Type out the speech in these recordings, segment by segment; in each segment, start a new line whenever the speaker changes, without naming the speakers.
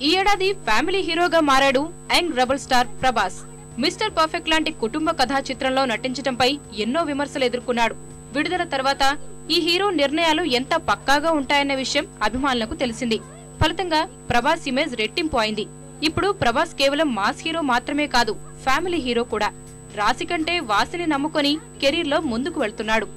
ఈ ఏడాది ఫ్యామిలీ హీరోగా మారాడు young rebel star Prabhas. Mister perfect లాంటి కుటుంబ కథా చిత్రంలో నటించడంపై ఎన్నో విమర్శలు ఎదుర్కొన్నాడు. విడుదల తర్వాత ఈ హీరో నిర్ణయాలు ఎంత పక్కాగా ఉంటాయన్న విషయం అభిమానులకు తెలిసింది. ఫలితంగా ప్రభాస్ ఇమేజ్ రెట్టింపు అయింది. ఇప్పుడు ప్రభాస్ కేవలం మాస్ హీరో మాత్రమే కాదు, ఫ్యామిలీ హీరో కూడా. రాశి కంటే వాసిని నమ్ముకొని కెరీర్ లో ముందుకు వెళ్తున్నాడు.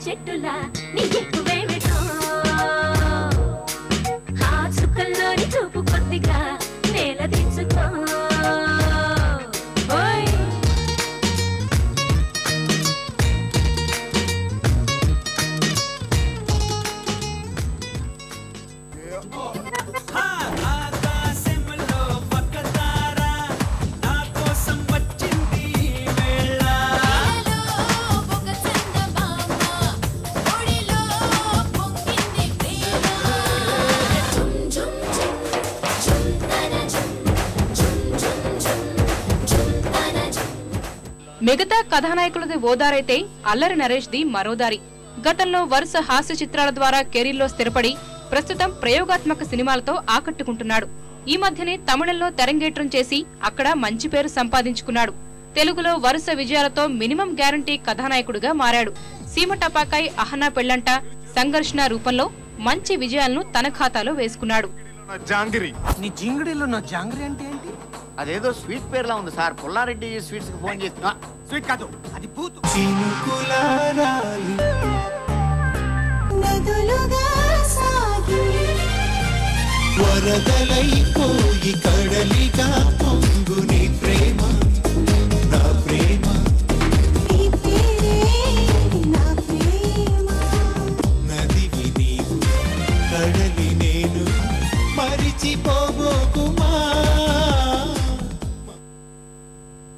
చెట్టులా నీ ఎక్కువేమిటో ఆ చుక్కల్లోని చూపు కొద్దిగా నేల దించుకో.
మిగతా కథానాయకులది ఓదారైతే అల్లరి నరేష్ ది మరోదారి. గతంలో వరుస హాస్య చిత్రాల ద్వారా కెరీర్ లో స్థిరపడి ప్రస్తుతం ప్రయోగాత్మక సినిమాలతో ఆకట్టుకుంటున్నాడు. ఈ మధ్యనే తమిళంలో తెరంగేట్రం చేసి అక్కడ మంచి పేరు సంపాదించుకున్నాడు. తెలుగులో వరుస విజయాలతో మినిమం గ్యారంటీ కథానాయకుడిగా మారాడు. సీమ టపాకాయ్, అహనా పెళ్లంట, సంఘర్షణ రూపంలో మంచి విజయాలను తన ఖాతాలో వేసుకున్నాడు.
అదేదో స్వీట్ పేర్లా ఉంది సార్. పుల్లారెడ్డి స్వీట్స్ కి ఫోన్ చేస్తున్నా. స్వీట్ కాదు, అది పూతు.
వరదలైపోయి కడలిగా